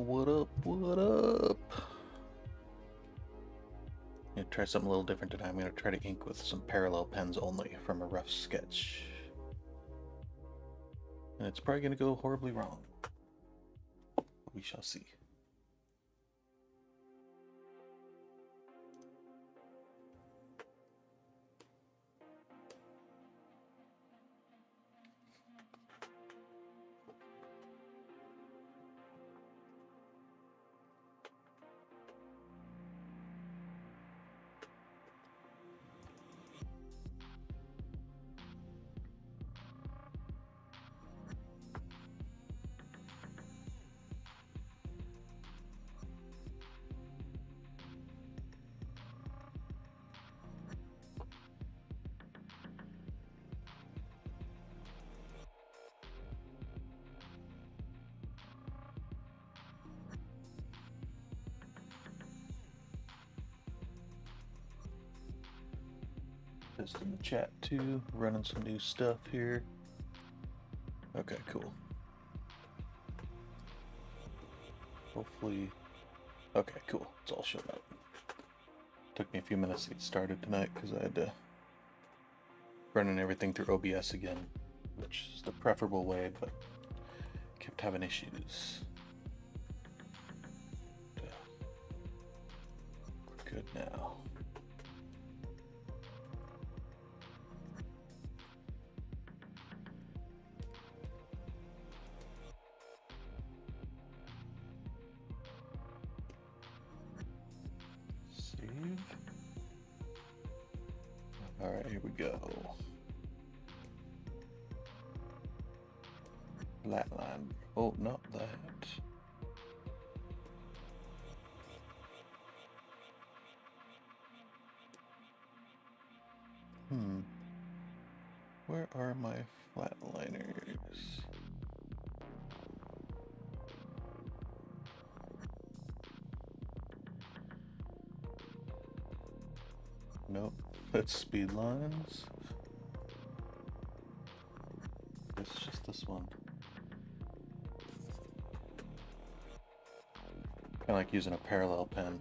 What up, what up? I'm gonna try something a little different today. I'm gonna try to ink with some parallel pens only from a rough sketch. And it's probably gonna go horribly wrong. We shall see. Just in the chat too, running some new stuff here. Okay, cool. Hopefully, okay, cool. It's all showing up. Took me a few minutes to get started tonight because I had to running everything through OBS again, which is the preferable way, but kept having issues. We're good now. Alright, here we go. Flatline. Oh, not that. Where are my flatliners? Nope. That's speed lines. It's just this one. Kind of like using a parallel pen.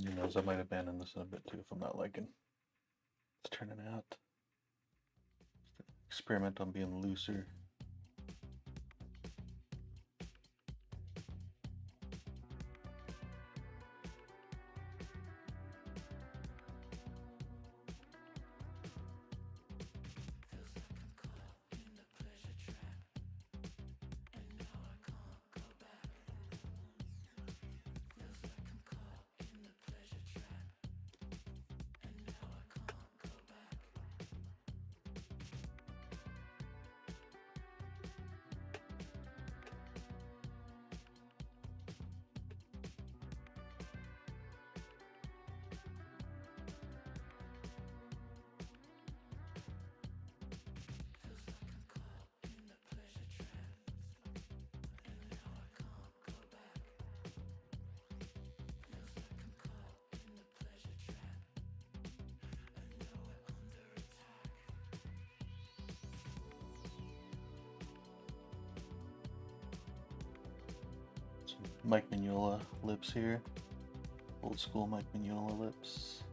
You know, I might abandon this in a bit too if I'm not liking it's turning out. Experiment on being looser. Mike Mignola lips here. Old school Mike Mignola lips.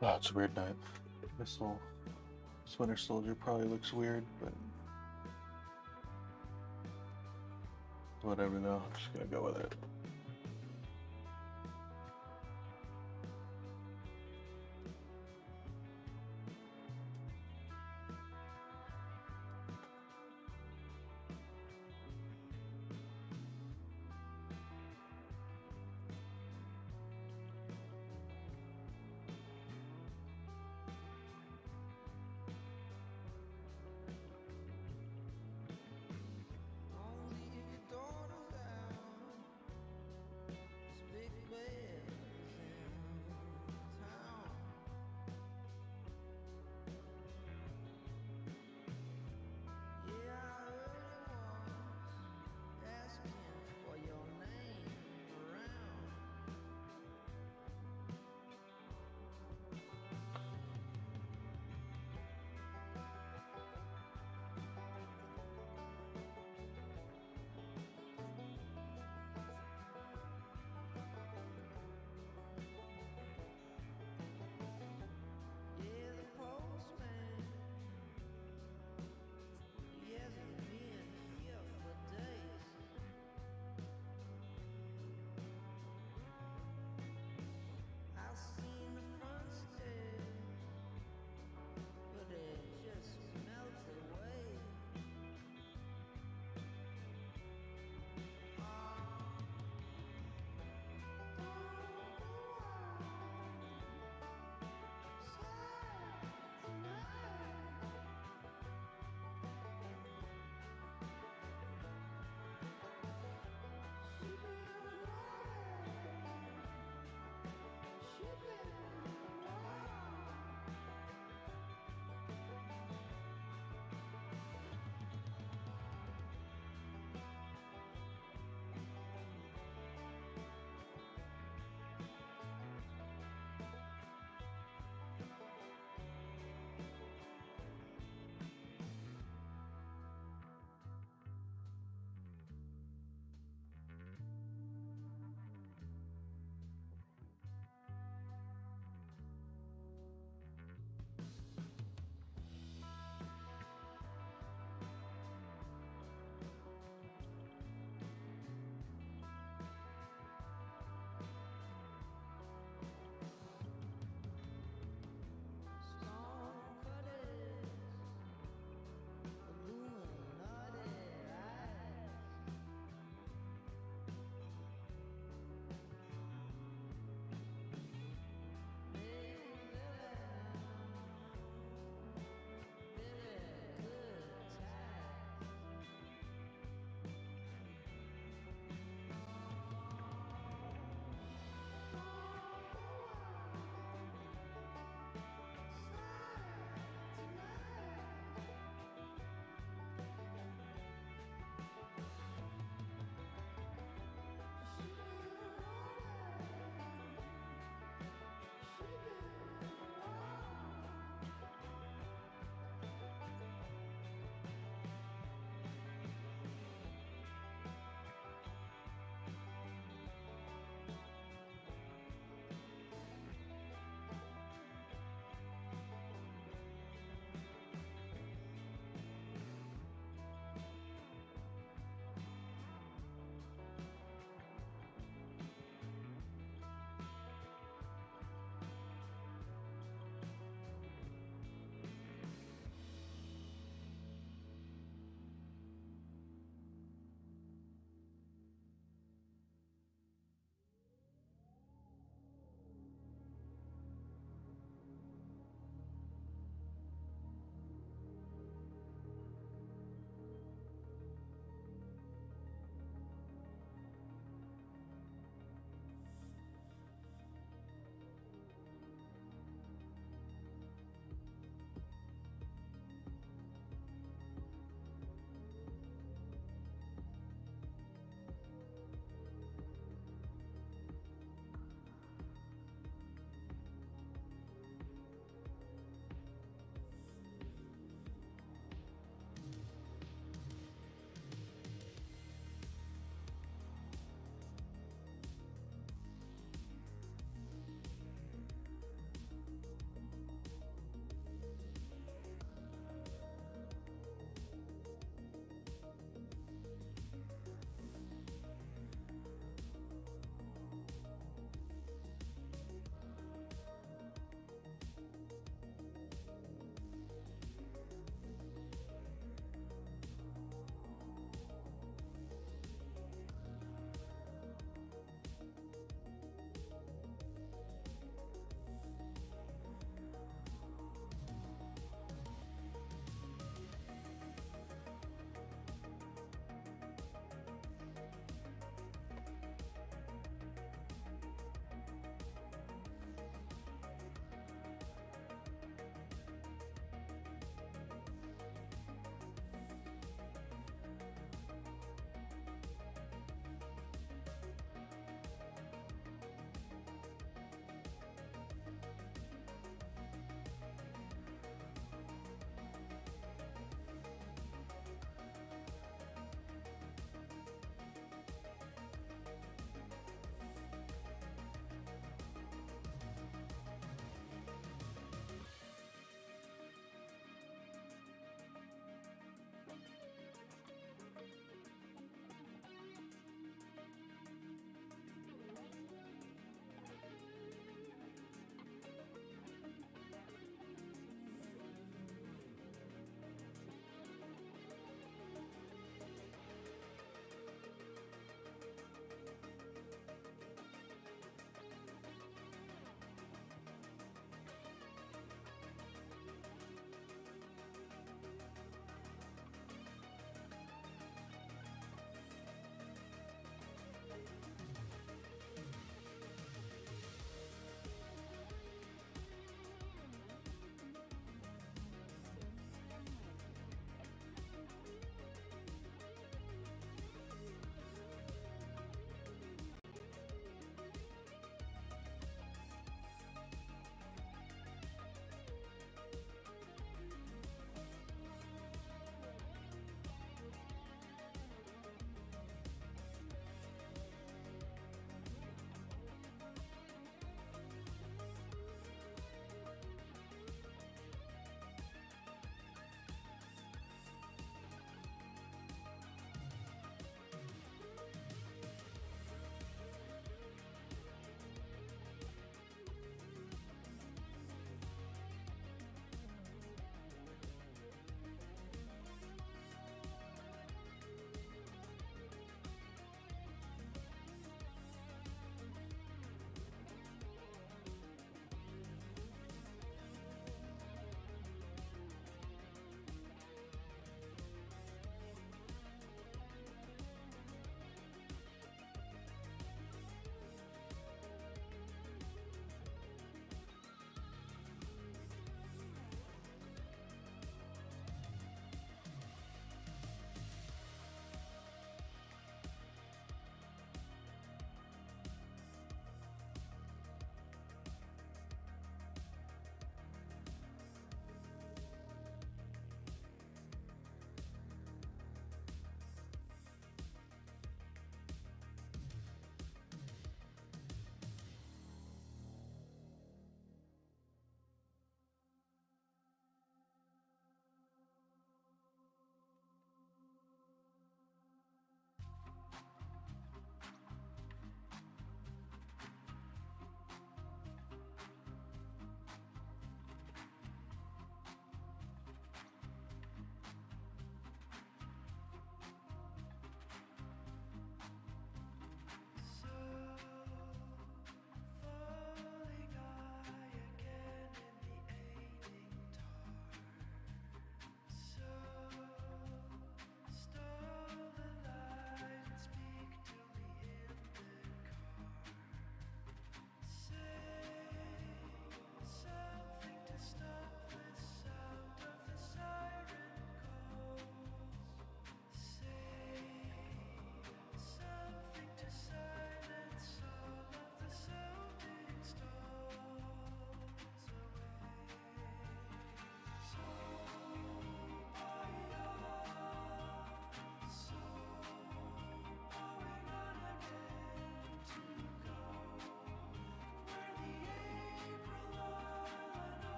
Oh, it's a weird night. This Winter Soldier probably looks weird, but whatever though, I'm just gonna go with it.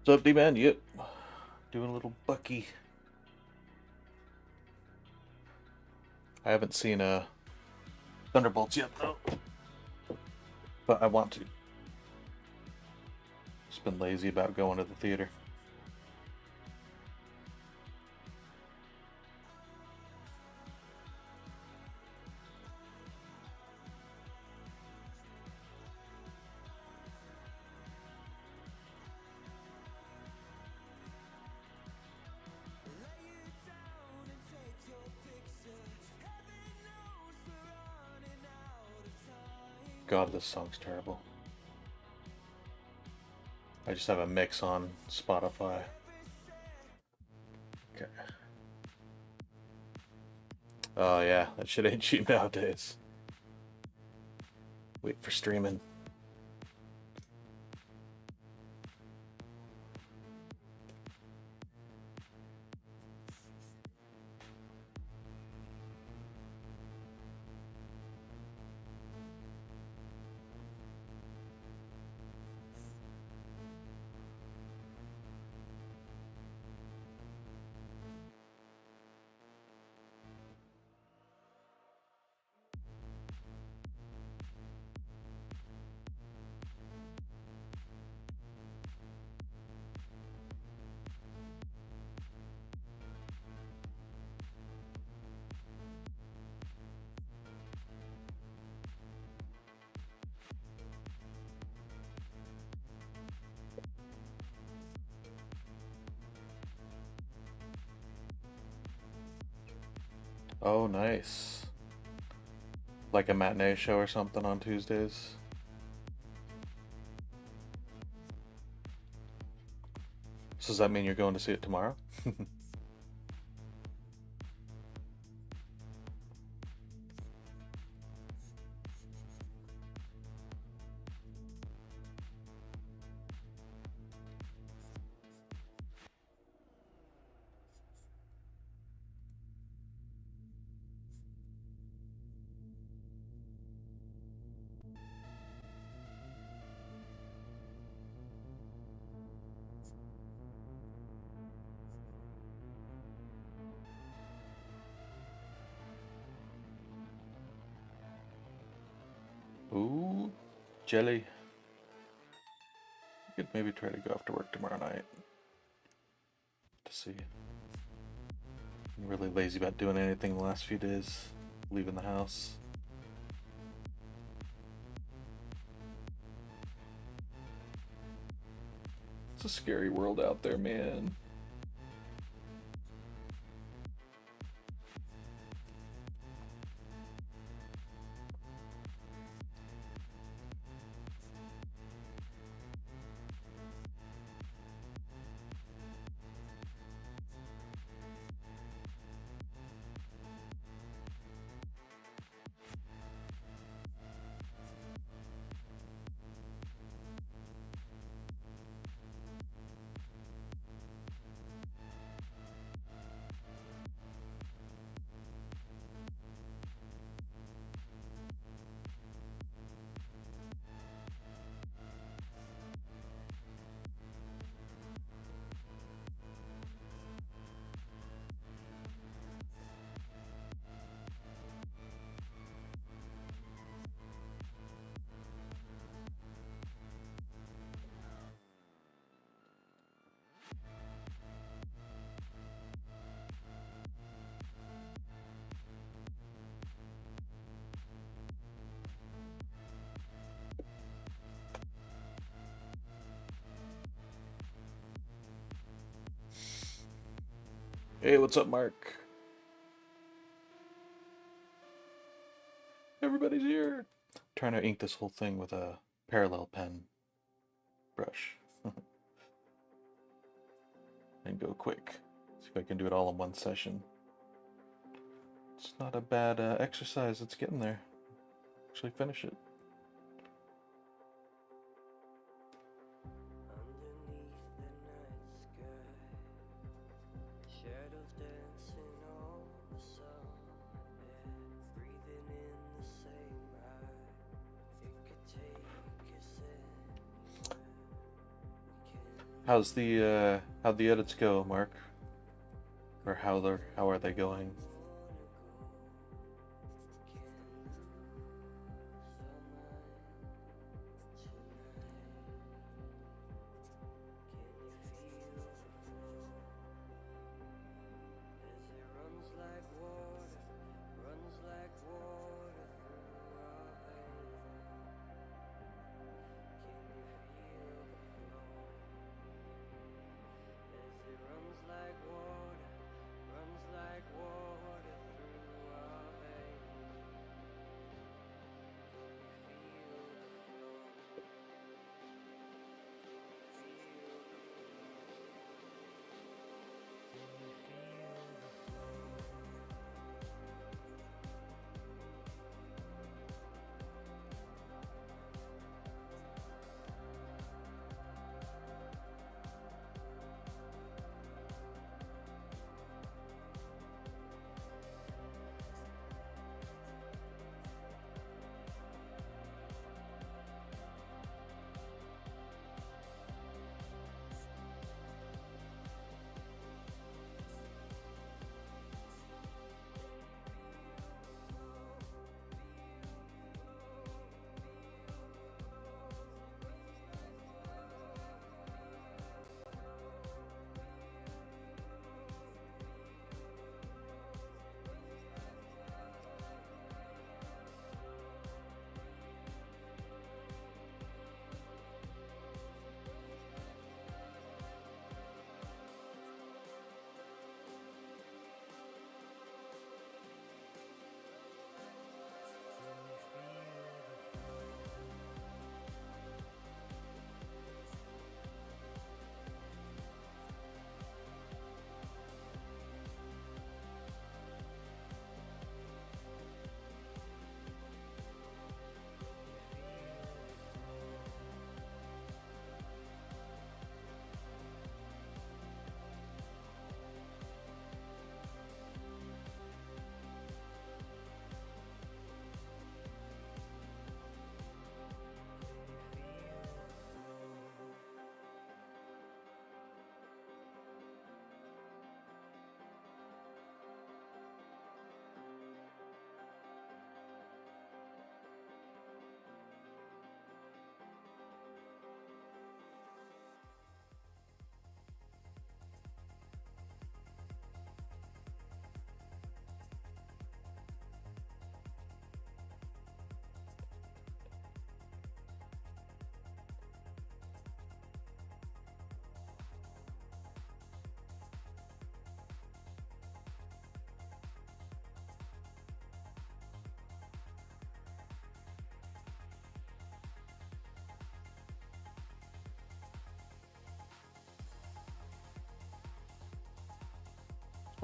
What's up, D-Man? Yep. Doing a little Bucky. I haven't seen Thunderbolts yet, though. But I want to. Just been lazy about going to the theater. God, this song's terrible. I just have a mix on Spotify. Okay. Oh yeah, that shit ain't cheap nowadays. Wait for streaming. Oh, nice. Like a matinee show or something on Tuesdays. So does that mean you're going to see it tomorrow? Ooh, jelly. You could maybe try to go after work tomorrow night. To see. I'm really lazy about doing anything the last few days. Leaving the house. It's a scary world out there, man. Hey, what's up, Mark? Everybody's here. Trying to ink this whole thing with a parallel pen brush. And go quick. See if I can do it all in one session. It's not a bad exercise. It's getting there. Actually finish it. how'd the edits go, Mark? Or how are they going?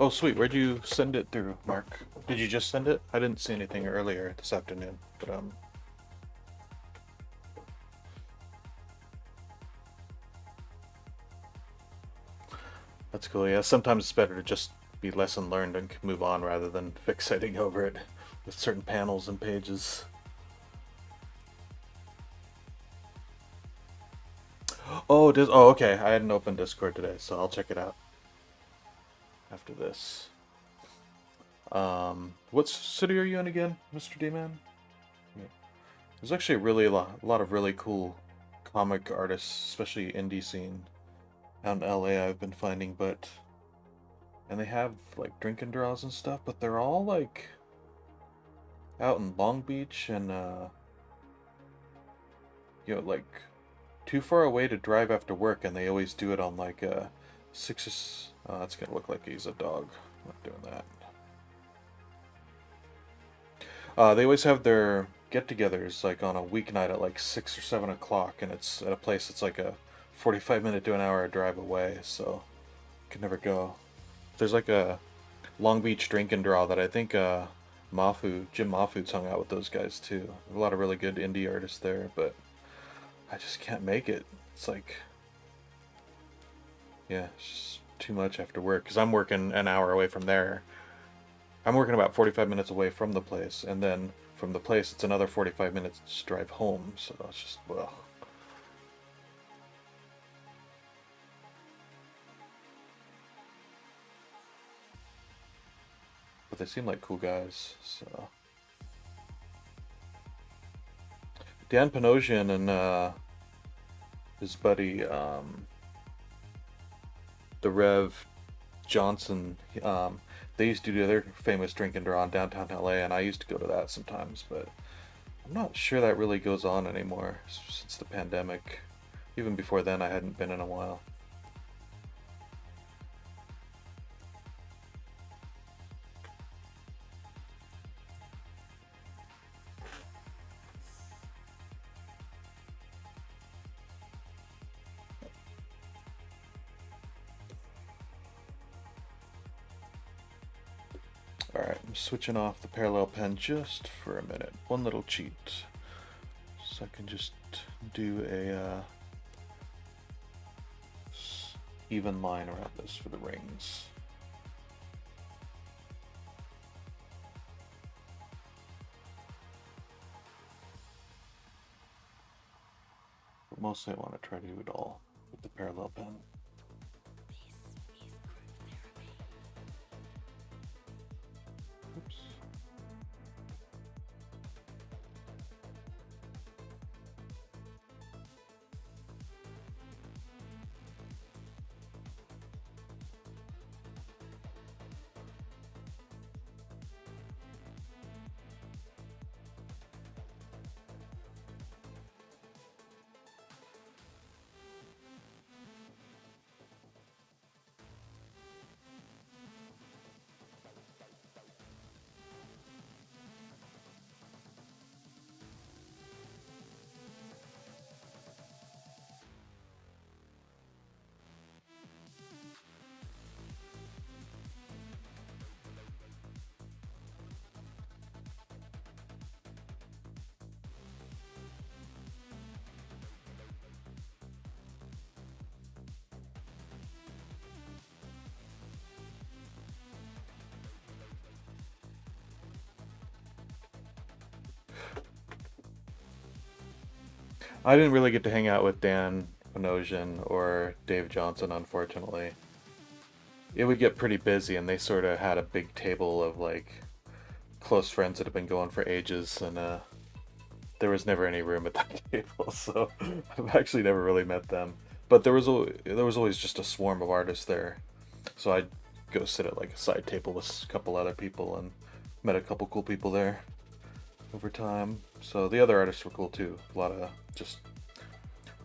Oh, sweet. Where'd you send it through, Mark? Did you just send it? I didn't see anything earlier this afternoon, but that's cool. Yeah, sometimes it's better to just be lesson learned and move on rather than fixating over it with certain panels and pages. Oh, oh, okay. I hadn't opened Discord today, so I'll check it out after this. What city are you in again, Mr. D-Man? Yeah. There's actually a lot of really cool comic artists, especially indie scene out in LA I've been finding, and they have like drinking draws and stuff, but they're all like out in Long Beach and like too far away to drive after work, and they always do it on like a six. That's gonna look like he's a dog. I'm not doing that. They always have their get-togethers like on a weeknight at like 6 or 7 o'clock, and it's at a place that's like a 45 minute to an hour drive away. So could never go. There's like a Long Beach drink and draw that I think Jim Mafu's hung out with those guys too. A lot of really good indie artists there, but I just can't make it. It's like, yeah, it's just too much after work because I'm working an hour away from there. I'm working about 45 minutes away from the place, and then from the place it's another 45 minutes to drive home, so it's just, well. but they seem like cool guys. So Dan Panosian and his buddy the Rev Johnson, they used to do their famous drink and draw in downtown LA, and I used to go to that sometimes, but I'm not sure that really goes on anymore since the pandemic. Even before then, I hadn't been in a while. Alright, I'm switching off the parallel pen just for a minute. One little cheat. So I can just do a even line around this for the rings. But mostly I want to try to do it all with the parallel pen. Oops. I didn't really get to hang out with Dan Panosian or Dave Johnson, unfortunately. It would get pretty busy, and they sort of had a big table of like close friends that have been going for ages, and there was never any room at that table, so I've actually never really met them. But there was always just a swarm of artists there, so I'd go sit at like a side table with a couple other people and met a couple cool people there over time. So the other artists were cool too. A lot of just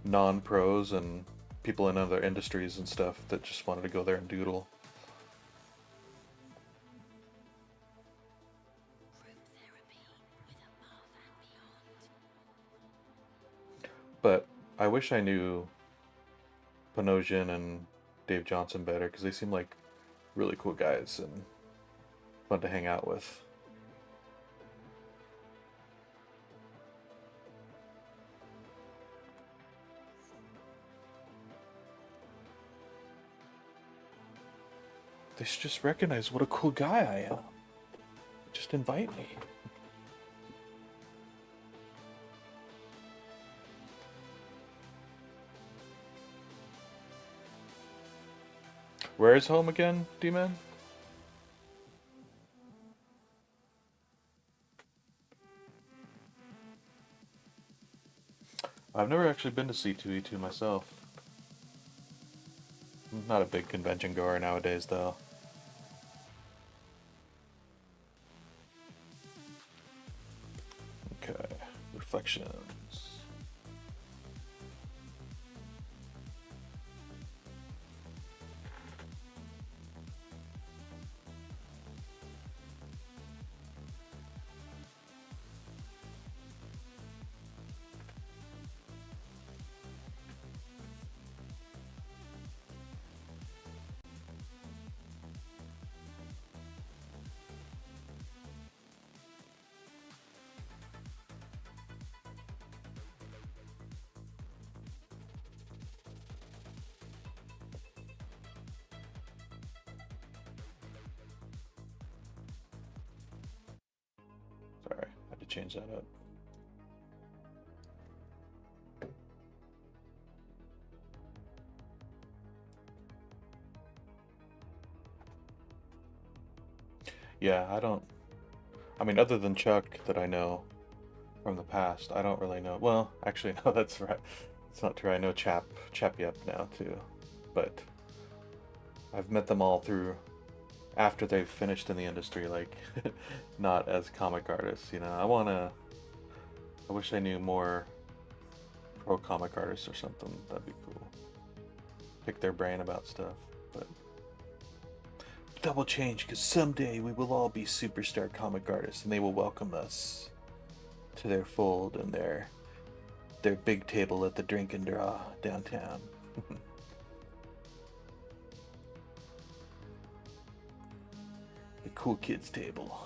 non-pros and people in other industries and stuff that just wanted to go there and doodle. But I wish I knew Panosian and Dave Johnson better, because they seem like really cool guys and fun to hang out with. They should just recognize what a cool guy I am. Just invite me. Where is home again, D-Man? I've never actually been to C2E2 myself. I'm not a big convention goer nowadays, though. Okay, reflections. Sorry, I had to change that up. Yeah, I mean, other than Chuck that I know from the past, I don't really know. Well, actually, no, that's right. It's not true. I know Chap Yep now too, but I've met them all through after they've finished in the industry, like not as comic artists. I wish I knew more pro comic artists or something. That'd be cool. Pick their brain about stuff, but double change because someday we will all be superstar comic artists and they will welcome us to their fold and their big table at the drink and draw downtown. The cool kids table.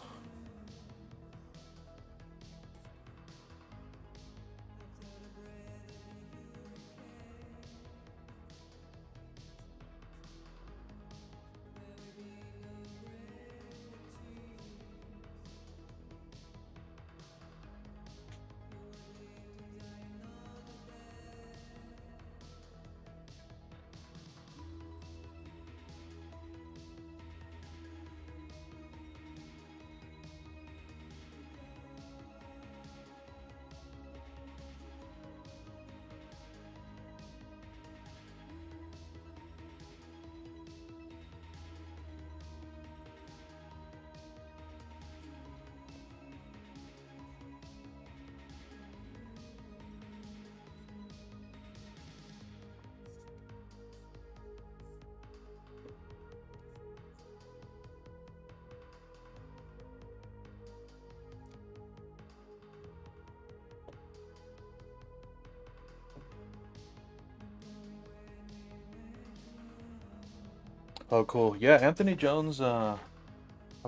Oh, cool. Yeah, Anthony Jones. I've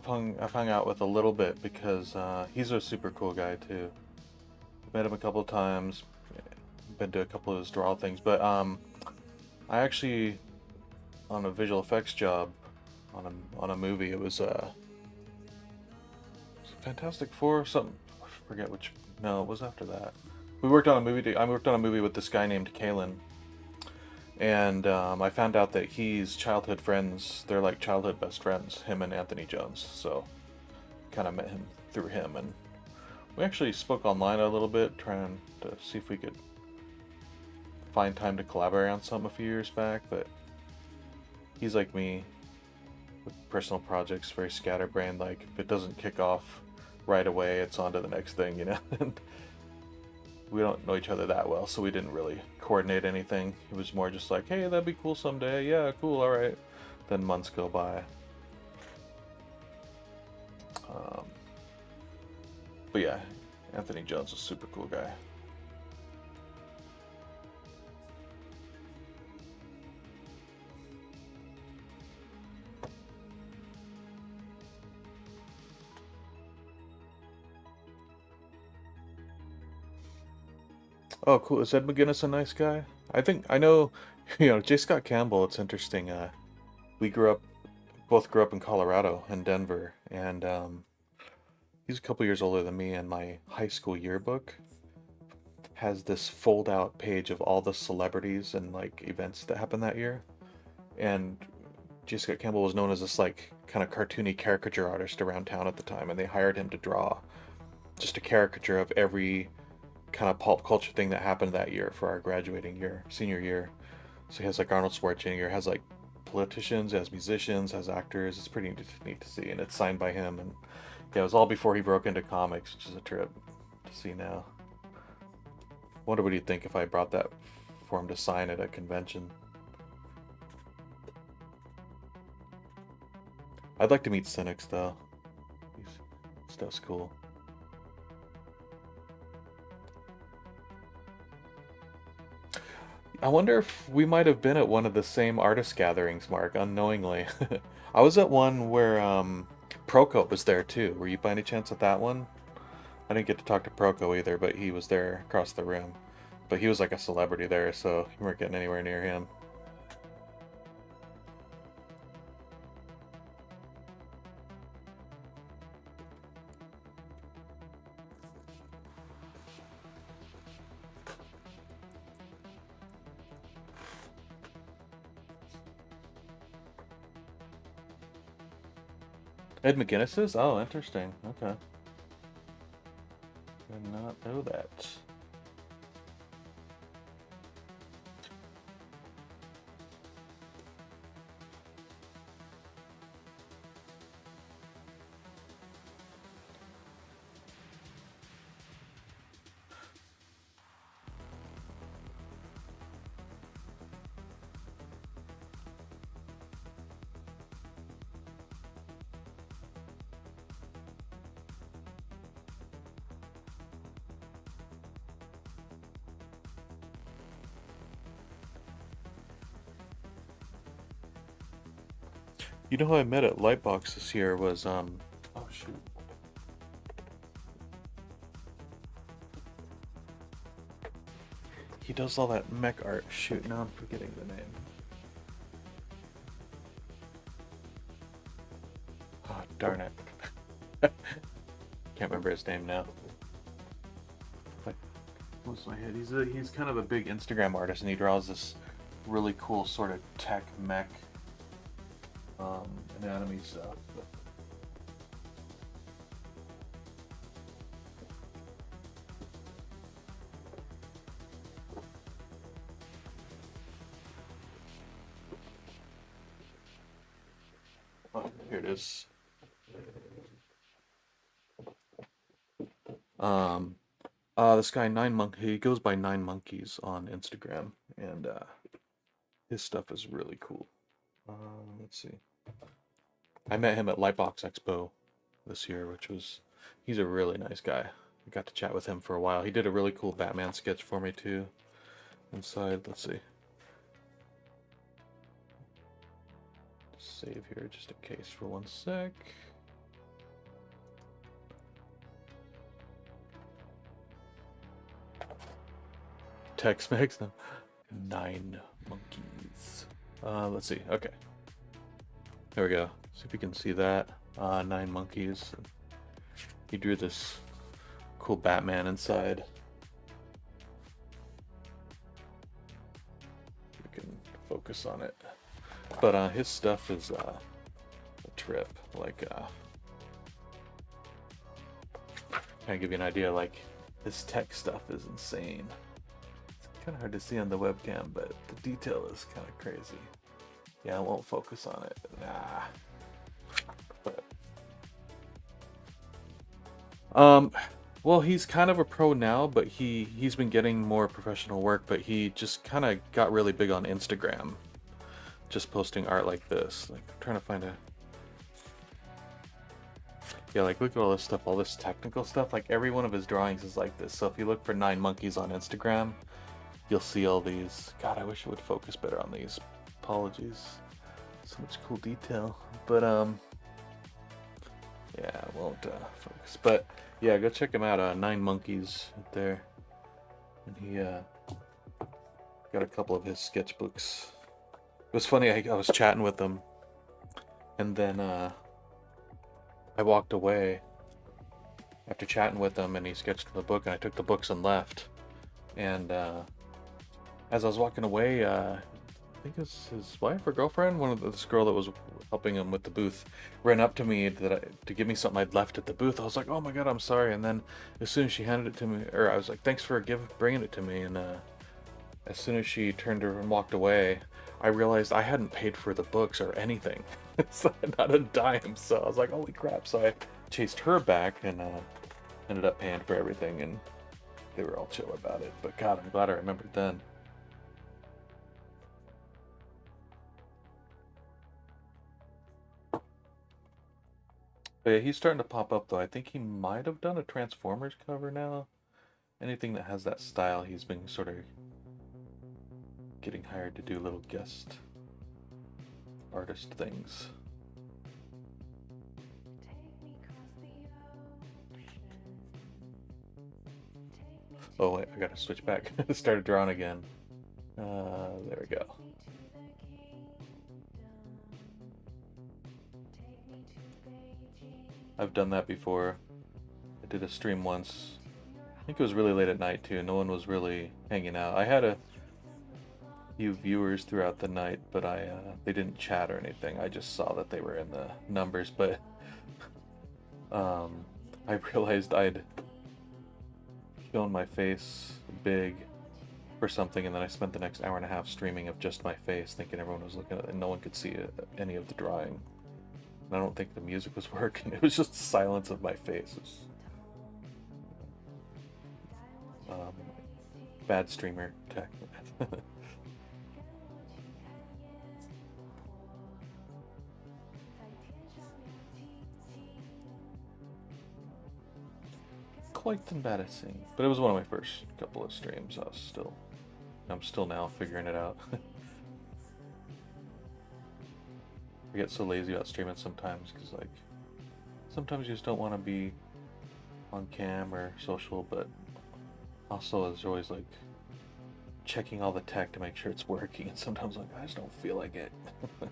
hung out with a little bit because he's a super cool guy too. Met him a couple of times. Been to a couple of his draw things, but I actually on a visual effects job on a movie. It was Fantastic Four or something. I forget which. No, it was after that. We worked on a movie. I worked on a movie with this guy named Kalen, and I found out that he's childhood friends. They're like childhood best friends, him and Anthony Jones. So kind of met him through him, and we actually spoke online a little bit, trying to see if we could find time to collaborate on something a few years back. But he's like me with personal projects, very scatterbrained. Like if it doesn't kick off right away, it's on to the next thing, you know. And we don't know each other that well, so we didn't really coordinate anything. It was more just like, hey, that'd be cool someday. Yeah, cool, all right. Then months go by. Um, but yeah, Anthony Jones is a super cool guy. Oh, cool. Is Ed McGuinness a nice guy? I think I know. J. Scott Campbell. It's interesting. We both grew up in Colorado and Denver, and he's a couple years older than me. And my high school yearbook has this fold-out page of all the celebrities and like events that happened that year. And J. Scott Campbell was known as this like kind of cartoony caricature artist around town at the time, and they hired him to draw just a caricature of every kind of pulp culture thing that happened that year for our graduating year, senior year. So he has like Arnold Schwarzenegger, has like politicians, has musicians, has actors. It's pretty neat to see, and it's signed by him. And yeah, it was all before he broke into comics, which is a trip to see now. Wonder what he'd think if I brought that for him to sign at a convention. I'd like to meet Cynics though. Stuff's cool. I wonder if we might have been at one of the same artist gatherings, Mark, unknowingly. I was at one where Proco was there too. Were you by any chance at that one? I didn't get to talk to Proco either, but he was there across the room. But he was like a celebrity there, so you weren't getting anywhere near him. Ed McGuinness's? Oh, interesting. Okay. Did not know that. You know who I met at Lightbox this year was, oh shoot. He does all that mech art. Shoot, now I'm forgetting the name. Oh, darn it. Can't remember his name now. But what's my head? He's kind of a big Instagram artist, and he draws this really cool sort of tech mech anatomy stuff. Oh, here it is. This guy he goes by 9monkeys on Instagram, and his stuff is really cool. Let's see. I met him at Lightbox Expo this year, he's a really nice guy. I got to chat with him for a while. He did a really cool Batman sketch for me too. Inside, let's see. Save here just in case for 1 sec. Tex-Mex, no. 9monkeys. Let's see. Okay. There we go. See if you can see that. 9monkeys. He drew this cool Batman inside. You can focus on it. But his stuff is a trip. Like, kind of give you an idea. Like, his tech stuff is insane. It's kind of hard to see on the webcam, but the detail is kind of crazy. Yeah, I won't focus on it. Nah. But, well, he's kind of a pro now, but he's been getting more professional work, but he just kind of got really big on Instagram. Just posting art like this. Like, I'm trying to find a... Yeah, like, look at all this stuff, all this technical stuff. Like, every one of his drawings is like this. So if you look for 9monkeys on Instagram, you'll see all these. God, I wish it would focus better on these. Apologies. So much cool detail. But, yeah, I won't focus. But, yeah, go check him out. 9monkeys right there. And he got a couple of his sketchbooks. It was funny, I was chatting with him, and then I walked away after chatting with him, and he sketched the book, and I took the books and left. And as I was walking away, I think it was his wife or girlfriend, this girl that was helping him with the booth, ran up to me to give me something I'd left at the booth. I was like, oh my god, I'm sorry. And then as soon as she handed it to me, or I was like, thanks for bringing it to me. And as soon as she turned her and walked away, I realized I hadn't paid for the books or anything. So not a dime. So I was like, holy crap. So I chased her back and ended up paying for everything, and they were all chill about it. But god, I'm glad I remembered then. But yeah, he's starting to pop up though. I think he might have done a Transformers cover now. Anything that has that style, he's been sort of getting hired to do little guest artist things. Oh wait, I gotta switch back. Started drawing again. There we go. I've done that before. I did a stream once. I think it was really late at night too. No one was really hanging out. I had a few viewers throughout the night, but they didn't chat or anything. I just saw that they were in the numbers. But I realized I'd shown my face big for something, and then I spent the next hour and a half streaming of just my face, thinking everyone was looking at it, and no one could see any of the drawing. And I don't think the music was working. It was just the silence of my face. It was, bad streamer tech. Quite embarrassing, but it was one of my first couple of streams. I'm still now figuring it out. I get so lazy about streaming sometimes because, like, sometimes you just don't want to be on cam or social, but also there's always like checking all the tech to make sure it's working, and sometimes like I just don't feel like it. I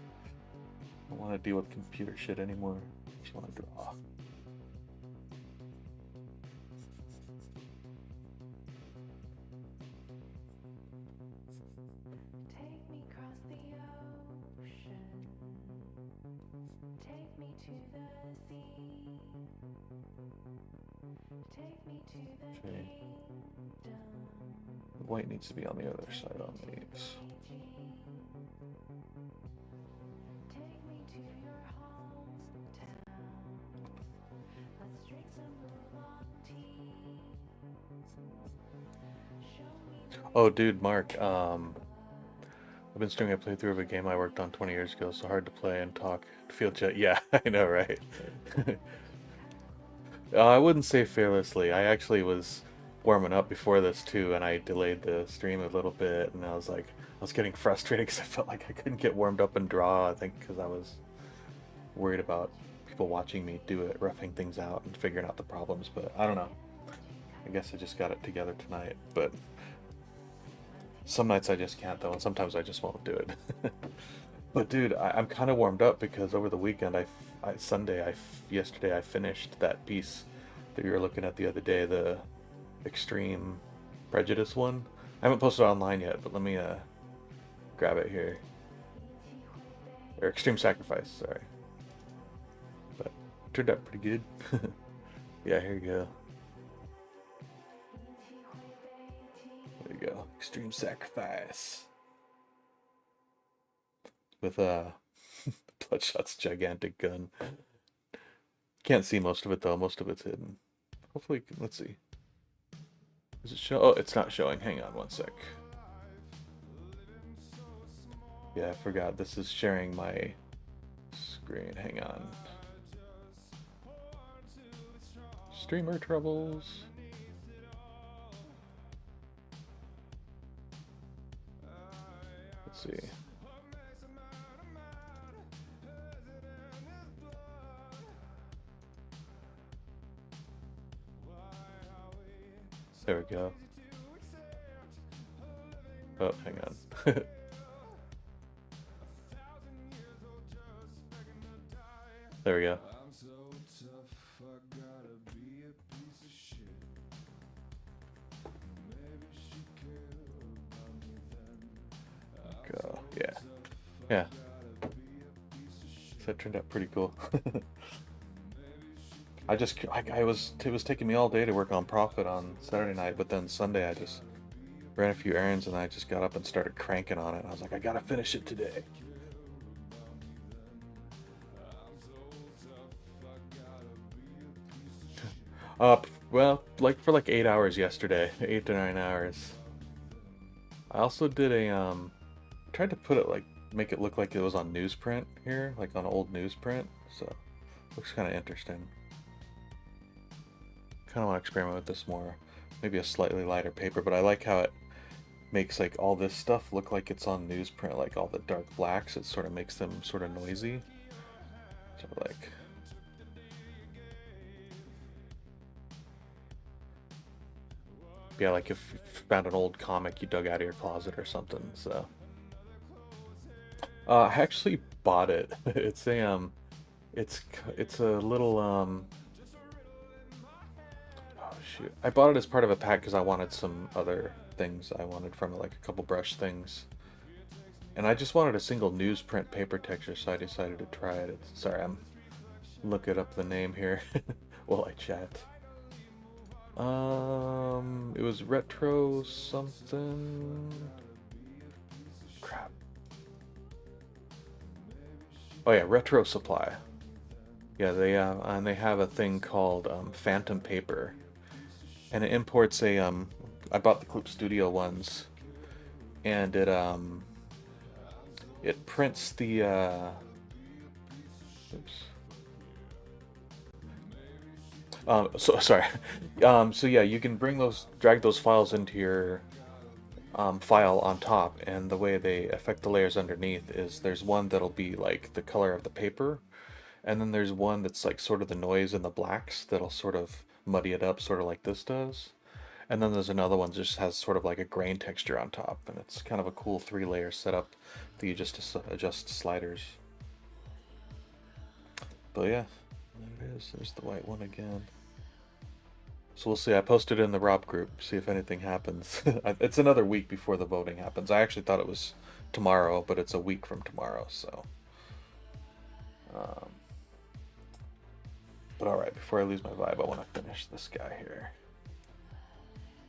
don't want to deal with computer shit anymore. I just want to draw. Okay. White needs to be on the other side on these. Oh, dude, Mark, I've been streaming a playthrough of a game I worked on 20 years ago, so hard to play and talk. Feel chat. Yeah, I know, right? I wouldn't say fearlessly. I actually was warming up before this too, and I delayed the stream a little bit, and I was getting frustrated because I felt like I couldn't get warmed up and draw. I think because I was worried about people watching me do it, roughing things out and figuring out the problems. But I don't know. I guess I just got it together tonight. But some nights I just can't though, and sometimes I just won't do it. But dude, I'm kind of warmed up because over the weekend, yesterday I finished that piece that you were looking at the other day, the Extreme Prejudice one. I haven't posted it online yet, but let me grab it here. Or Extreme Sacrifice, sorry. But it turned out pretty good. Yeah, here you go. There you go, Extreme Sacrifice. With Bloodshot's gigantic gun. Can't see most of it though, most of it's hidden. Hopefully, let's see. Does it show? Oh, it's not showing. Hang on one sec. Yeah, I forgot. This is sharing my screen. Hang on. Streamer troubles. Let's see. There we go. Oh, hang on. There we go. Go. Yeah. Yeah. So that turned out pretty cool. it was taking me all day to work on Prophet on Saturday night, but then Sunday I just ran a few errands and I just got up and started cranking on it. I was like, I gotta finish it today. Well, like for like 8 hours yesterday, 8 to 9 hours. I also did tried to put it make it look like it was on newsprint here, like on old newsprint. So looks kind of interesting. Kind of want to experiment with this more. Maybe a slightly lighter paper, but I like how it makes like all this stuff look like it's on newsprint, like all the dark blacks. It sort of makes them sort of noisy. Sort of like. Yeah, like if you found an old comic you dug out of your closet or something. So I actually bought it. It's a little oh shoot. I bought it as part of a pack because I wanted some other things I wanted from it, like a couple brush things. And I just wanted a single newsprint paper texture, so I decided to try it. Sorry, I'm looking up the name here. while I chat. It was retro something. Crap. Oh yeah, Retro Supply. Yeah, they have a thing called Phantom Paper, and it imports a I bought the Clip Studio ones, and it prints the oops. So sorry. So yeah, you can drag those files into your file on top, and the way they affect the layers underneath is there's one that'll be like the color of the paper, and then there's one that's like sort of the noise and the blacks that'll sort of muddy it up, sort of like this does. And then there's another one that just has sort of like a grain texture on top, and it's kind of a cool 3-layer setup that you just adjust sliders. But yeah, there it is. There's the white one again. So we'll see. I posted in the Rob group, see if anything happens. It's another week before the voting happens. I actually thought it was tomorrow, but it's a week from tomorrow, so. But alright, before I lose my vibe, I want to finish this guy here.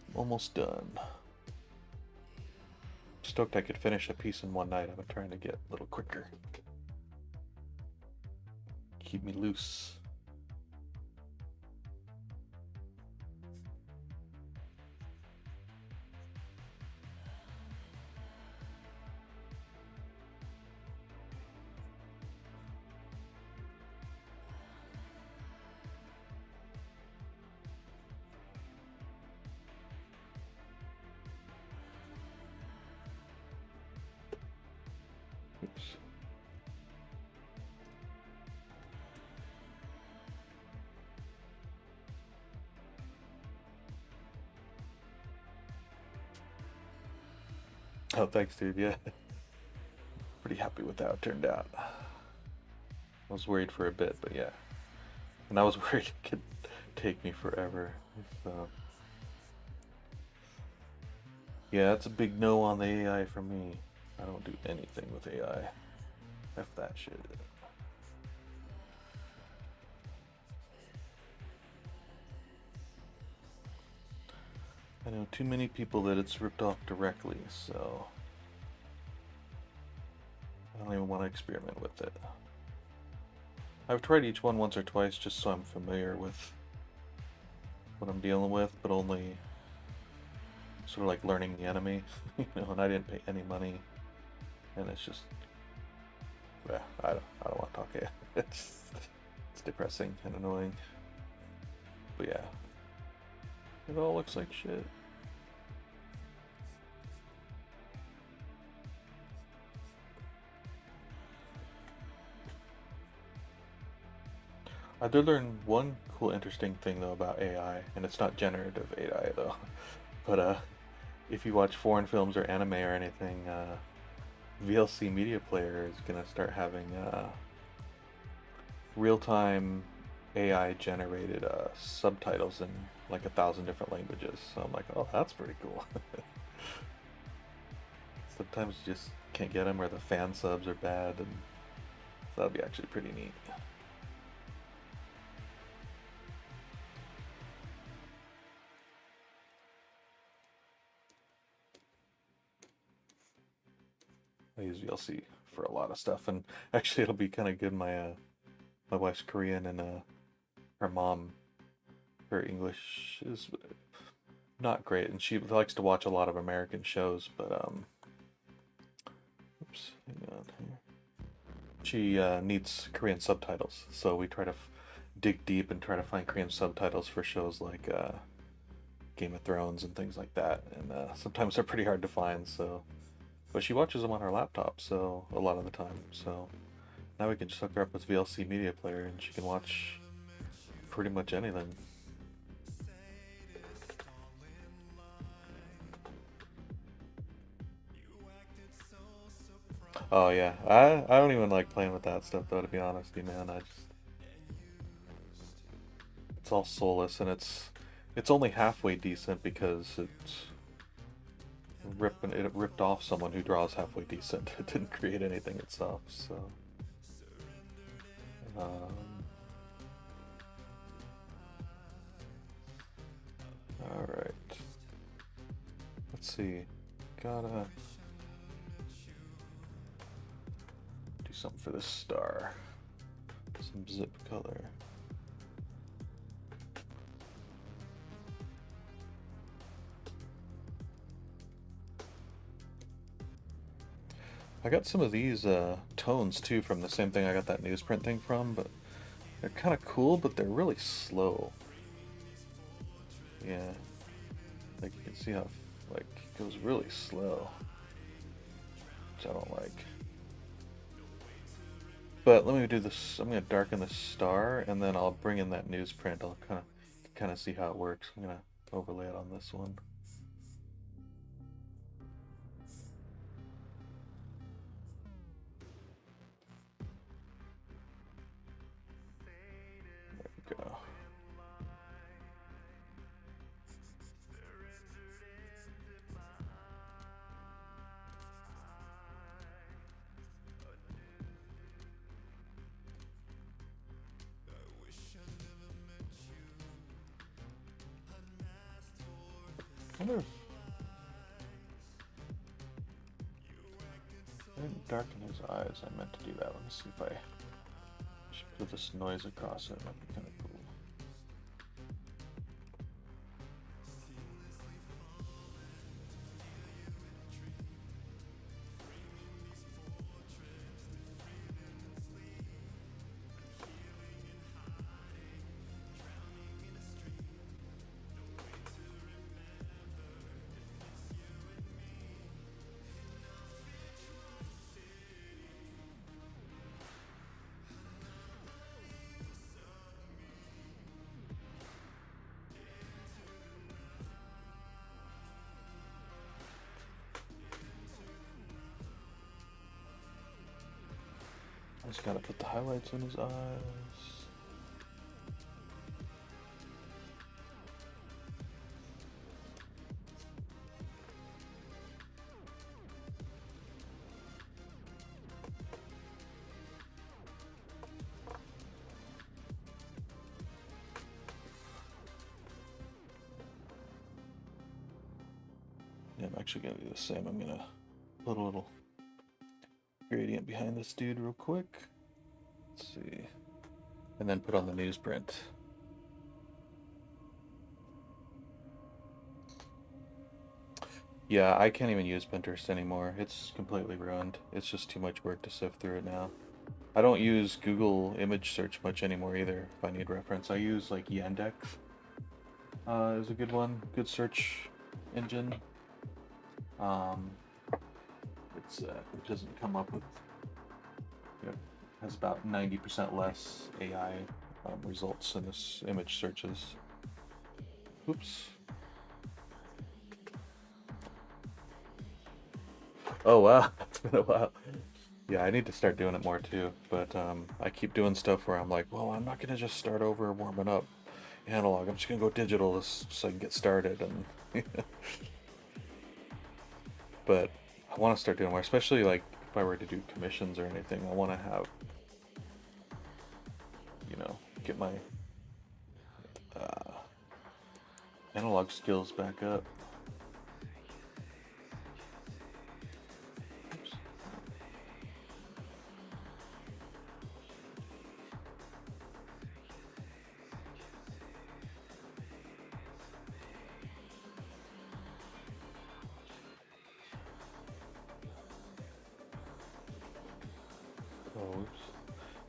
I'm almost done. Stoked I could finish a piece in one night. I'm trying to get a little quicker. Keep me loose. Oops. Oh, thanks, dude. Yeah. Pretty happy with how it turned out. I was worried for a bit, but yeah. And I was worried it could take me forever. So. Yeah, that's a big no on the AI for me. I don't do anything with AI. F that shit. I know too many people that it's ripped off directly, so I don't even want to experiment with it. I've tried each one once or twice just so I'm familiar with what I'm dealing with, but only sort of like learning the enemy, you know, and I didn't pay any money, and it's just, yeah, I don't want to talk AI. It's depressing and annoying, but yeah, it all looks like shit. I did learn one cool, interesting thing though about AI, and it's not generative AI though. But if you watch foreign films or anime or anything, VLC Media Player is gonna start having real-time AI generated subtitles in like 1,000 different languages. So I'm like, oh, that's pretty cool. Sometimes you just can't get them, or the fan subs are bad, and so that'd be actually pretty neat. I use VLC for a lot of stuff, and actually it'll be kind of good. My wife's Korean, and her mom, her English is not great, and she likes to watch a lot of American shows, but oops, hang on here. She needs Korean subtitles, so we try to dig deep and try to find Korean subtitles for shows like Game of Thrones and things like that, and sometimes they're pretty hard to find. So. But she watches them on her laptop, so a lot of the time. So now we can just hook her up with VLC Media Player, and she can watch pretty much anything. Oh yeah, I don't even like playing with that stuff though, to be honest, man. It's all soulless, and it's only halfway decent because it ripped off someone who draws halfway decent. It didn't create anything itself, so Alright. Let's see. Gotta do something for this star. Some zip color. I got some of these tones too from the same thing I got that newsprint thing from, but they're kind of cool, but they're really slow. Yeah, like you can see how like it goes really slow, which I don't like. But let me do this. I'm gonna darken the star, and then I'll bring in that newsprint. I'll kind of see how it works. I'm gonna overlay it on this one. There we go. I wonder if I didn't darken his eyes. I meant to do that. Let me see if I should put this noise across it. It might be kind of cool. I just gotta put the highlights in his eyes. Yeah, I'm actually gonna do the same. I'm gonna put a little gradient behind this dude real quick. Let's see. And then put on the newsprint. Yeah, I can't even use Pinterest anymore. It's completely ruined. It's just too much work to sift through it now. I don't use Google image search much anymore either if I need reference. I use like Yandex is a good one. Good search engine. It doesn't come up with, you know, has about 90% less AI results in this image searches. Oops. Oh wow, it's been a while. Yeah, I need to start doing it more too, but I keep doing stuff where I'm like, well, I'm not gonna just start over warming up analog. I'm just gonna go digital so I can get started. And but I want to start doing more, especially like if I were to do commissions or anything. I want to have, get my uh, analog skills back up. Oops. Oh, oops.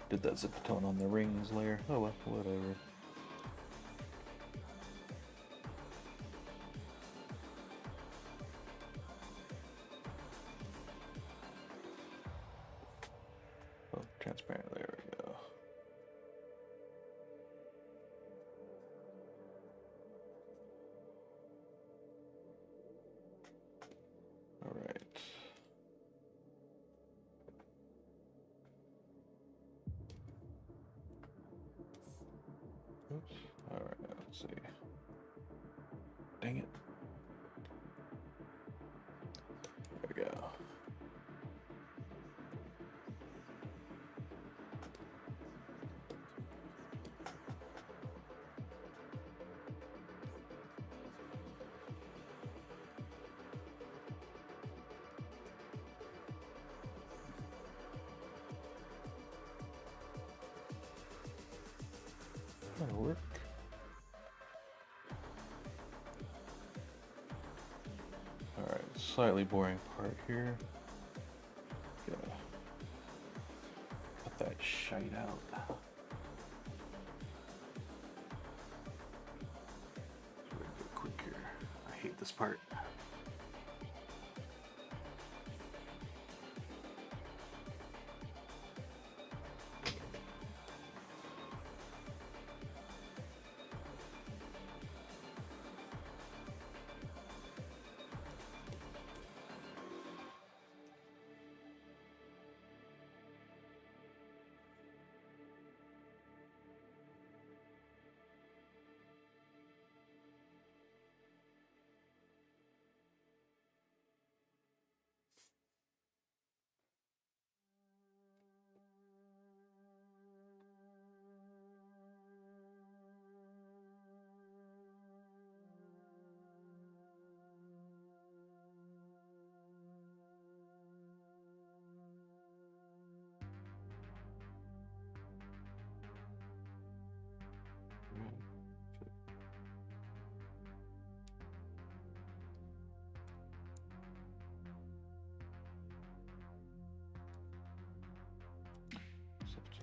Did that zip tone on the rings layer. Oh well, whatever. Oh, transparent, there we go. All right. Oops. All right, let's see. Dang it. There we go. That'll work. Alright, slightly boring part here. Gotta put that shite out. Go quicker. I hate this part.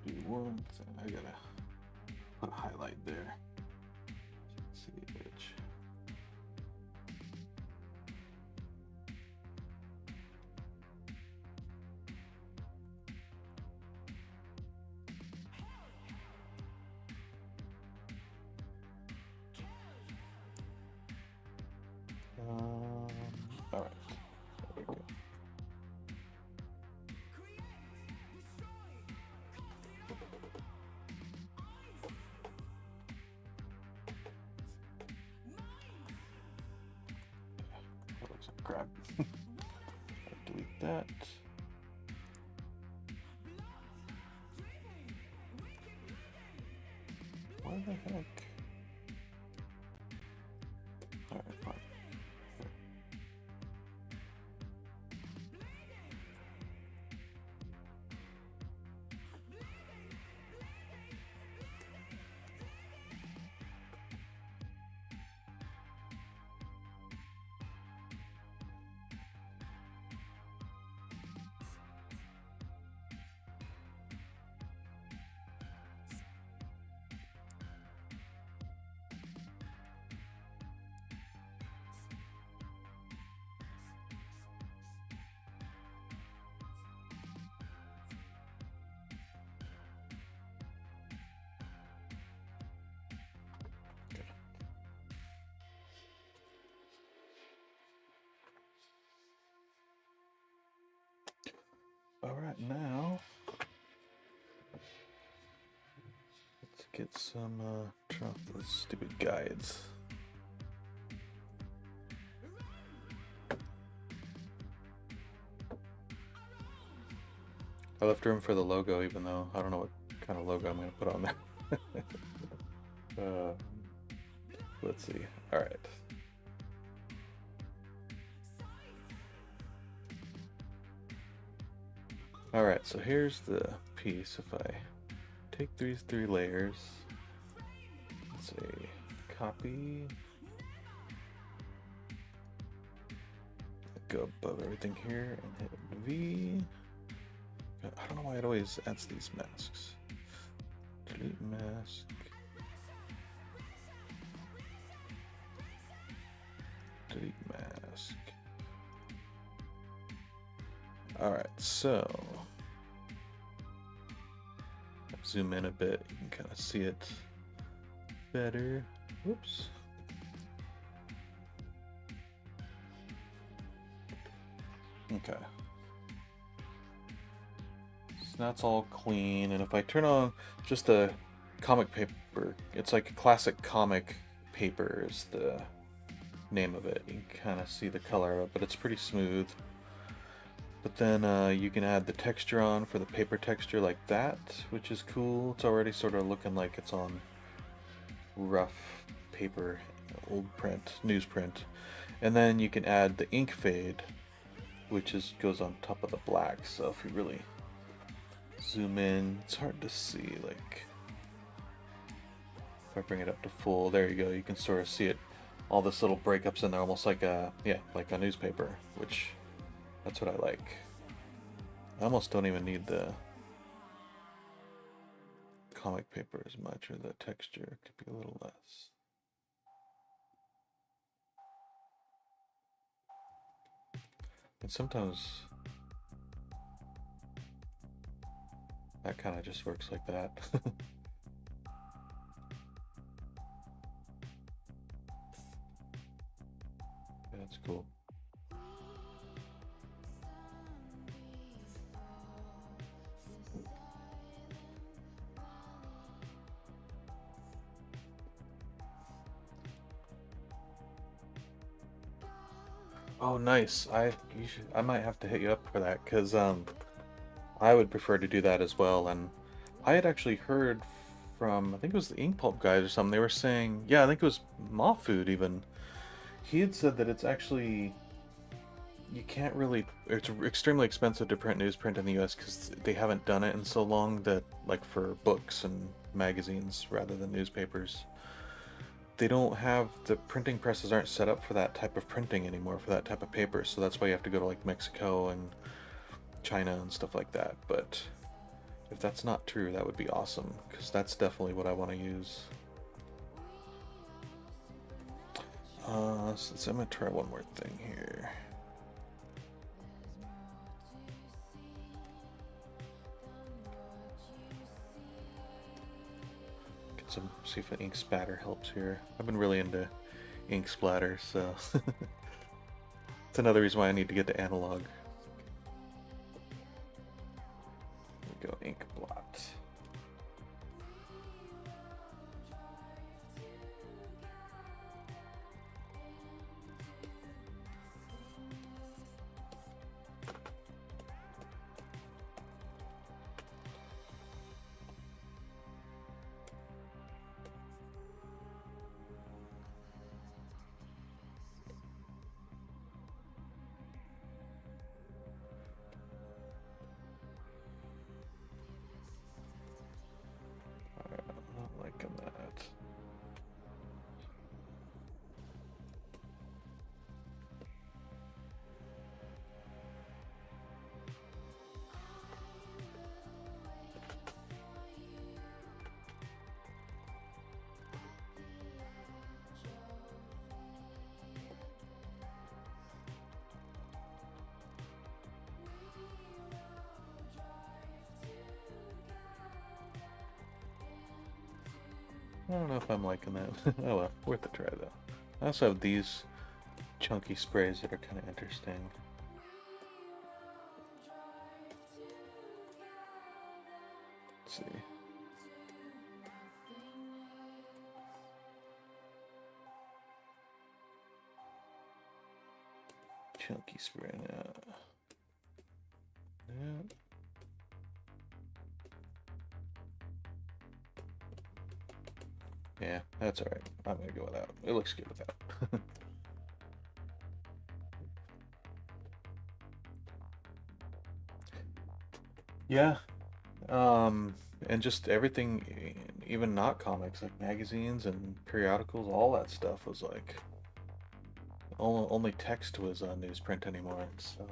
Do one thing. I gotta put a highlight there. See the edge. All right. There we go. That looks like crap. Delete that. Why the heck? All right, fine. All right, now let's get some turn off those stupid guides. I left room for the logo, even though I don't know what kind of logo I'm going to put on there. Let's see. All right. All right, so here's the piece. If I take these 3 layers, let's say copy, go above everything here and hit V. I don't know why it always adds these masks. Delete mask. Delete mask. Alright, so zoom in a bit, you can kind of see it better. Whoops. Okay. So that's all clean, and if I turn on just the comic paper, it's like a classic comic paper is the name of it. You can kind of see the color of it, but it's pretty smooth. But then you can add the texture on for the paper texture like that, which is cool. It's already sort of looking like it's on rough paper, old print, newsprint. And then you can add the ink fade, which goes on top of the black. So if you really zoom in, it's hard to see, like, If I bring it up to full, there you go. You can sort of see it, all this little breakups in there, almost like a, yeah, like a newspaper, which that's what I like. I almost don't even need the comic paper as much, or the texture could be a little less. And sometimes that kind of just works like that. That's cool. Oh, nice. I might have to hit you up for that, because I would prefer to do that as well. And I had actually heard from, I think it was the Ink Pulp guys or something. They were saying, yeah, I think it was Moth Food even. He had said that it's actually, you can't really, it's extremely expensive to print newsprint in the US because they haven't done it in so long, that, like, for books and magazines rather than newspapers, they don't have, the printing presses aren't set up for that type of printing anymore, for that type of paper. So that's why you have to go to like Mexico and China and stuff like that. But if that's not true, that would be awesome, because that's definitely what I want to use. So I'm gonna try one more thing here. Get some, see if an ink spatter helps here. I've been really into ink splatter, so it's another reason why I need to get to analog. Here we go, ink blot. That. I don't know if I'm liking that. Oh well, worth a try though. I also have these chunky sprays that are kind of interesting. Let's see. Chunky spray now. Yeah. Yeah, that's alright. I'm gonna go without. It looks good without. Yeah. And just everything, even not comics, like magazines and periodicals, all that stuff was like, only text was on newsprint anymore, so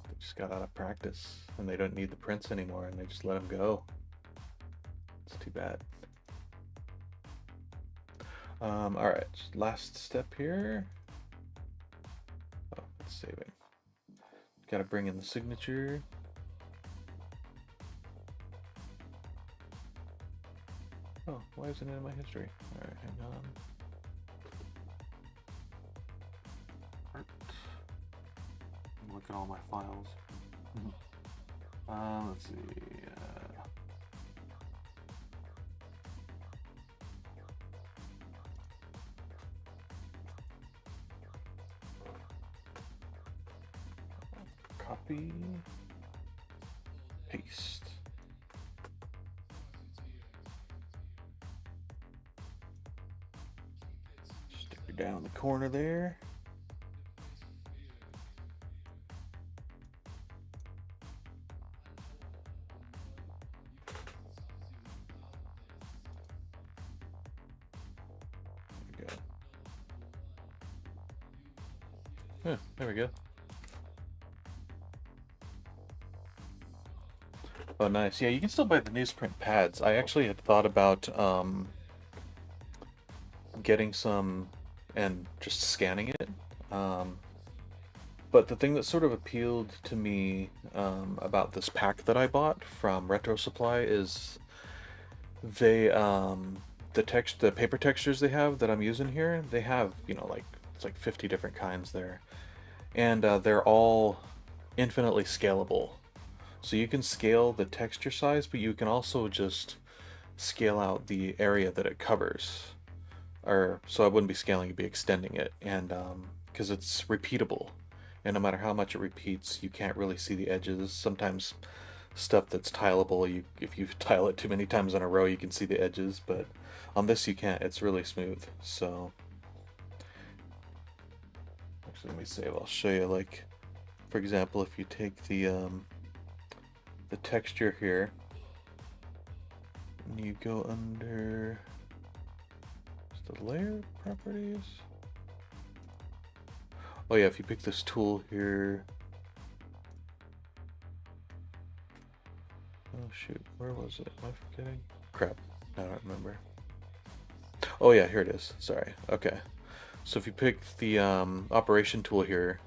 they just got out of practice, and they don't need the prints anymore, and they just let them go. It's too bad. Alright, last step here. Oh, it's saving. Gotta bring in the signature. Oh, why isn't it in my history? Alright, hang on. Art. Look at all my files. Let's see. Copy. Paste. Stick it down in the corner there. Yeah, there we go. Oh, nice. Yeah, you can still buy the newsprint pads. I actually had thought about getting some and just scanning it. Um, but the thing that sort of appealed to me about this pack that I bought from Retro Supply is they the paper textures they have that I'm using here. They have like it's like 50 different kinds there, and they're all infinitely scalable. So you can scale the texture size, but you can also just scale out the area that it covers. Or so I wouldn't be scaling, it'd be extending it, and because it's repeatable, and no matter how much it repeats, you can't really see the edges. Sometimes stuff that's tileable, you if you tile it too many times in a row, you can see the edges, but on this you can't. It's really smooth. So actually, let me save. I'll show you. Like, for example, if you take the texture here, and you go under the layer properties. Oh yeah, if you pick this tool here. Oh shoot, where was it? Am I forgetting? Crap, I don't remember. Oh yeah, here it is. Sorry. Okay. So if you pick the operation tool here,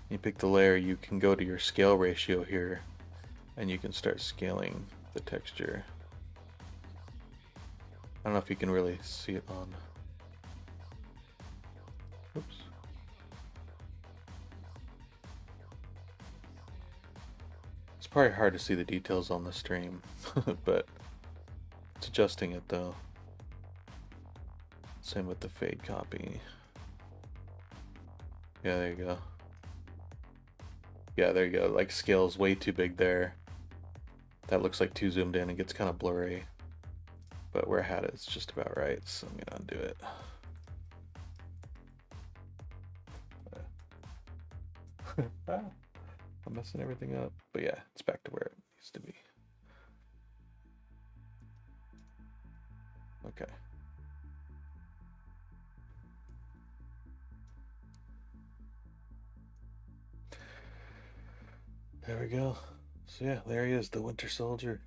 you pick the layer, you can go to your scale ratio here, and you can start scaling the texture. I don't know if you can really see it on. Oops. It's probably hard to see the details on the stream, but it's adjusting it though. Same with the fade copy. Yeah, there you go. Yeah, there you go. Like, scale's way too big there. That looks like too zoomed in and gets kind of blurry. But where I had it, it's just about right, so I'm gonna undo it. I'm messing everything up. But yeah, it's back to where it needs to be. Okay. There we go. So yeah, there he is, the Winter Soldier.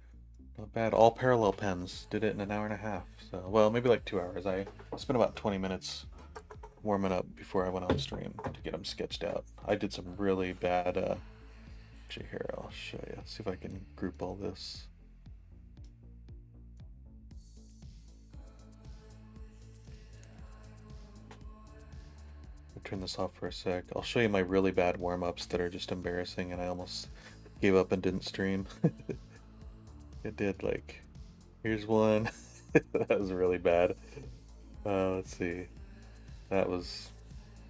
Not bad. All parallel pens. Did it in an hour and a half. So, well, maybe like 2 hours. I spent about 20 minutes warming up before I went on stream to get them sketched out. I did some really bad, actually here, I'll show you. Let's see if I can group all this. I'll turn this off for a sec. I'll show you my really bad warm-ups that are just embarrassing and I almost gave up and didn't stream. It did, like, here's one. That was really bad. Let's see. That was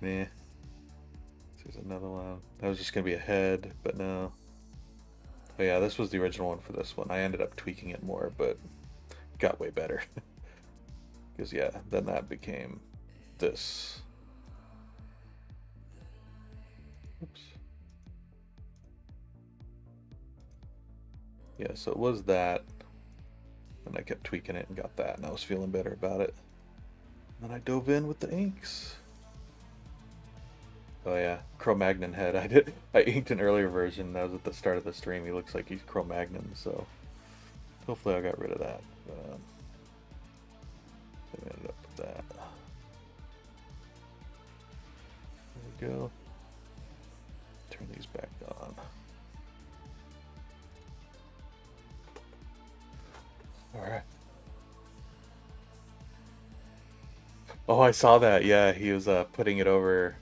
meh. There's another one. That was just gonna be a head, but no. Oh yeah, this was the original one for this one. I ended up tweaking it more, but it got way better. Because yeah, then that became this. Oops. Yeah, so it was that. And I kept tweaking it and got that, and I was feeling better about it. And then I dove in with the inks. Oh yeah, Cro-Magnon head. I inked an earlier version. That was at the start of the stream. He looks like he's Cro-Magnon, so hopefully I got rid of that. But, I ended up with that. There we go. Turn these back on. All right. Oh, I saw that. Yeah, he was putting it over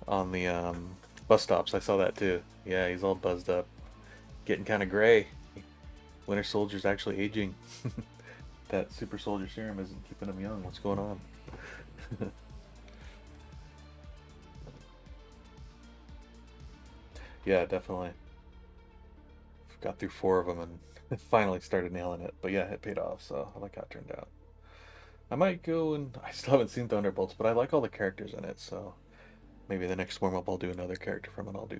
on the bus stops. I saw that too. Yeah, he's all buzzed up, getting kind of gray. Winter Soldier's actually aging. That super soldier serum isn't keeping him young. What's going on? Yeah, definitely. Got through 4 of them and finally started nailing it. But yeah, it paid off, so I like how it turned out. I might go and I still haven't seen Thunderbolts, but I like all the characters in it, so maybe the next warm up I'll do another character from it. I'll do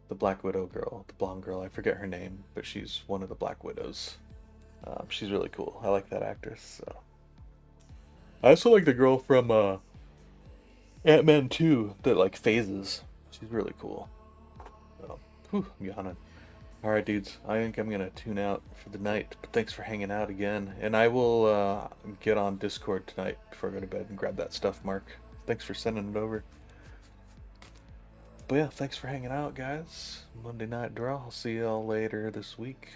the Black Widow girl, the blonde girl. I forget her name, but she's one of the Black Widows. She's really cool. I like that actress. So. I also like the girl from Ant-Man 2 that like phases. She's really cool. So, whew, I'm yawning. Alright, dudes. I think I'm gonna tune out for the night. But thanks for hanging out again. And I will get on Discord tonight before I go to bed and grab that stuff, Mark. Thanks for sending it over. But yeah, thanks for hanging out, guys. Monday Night Draw. I'll see y'all later this week.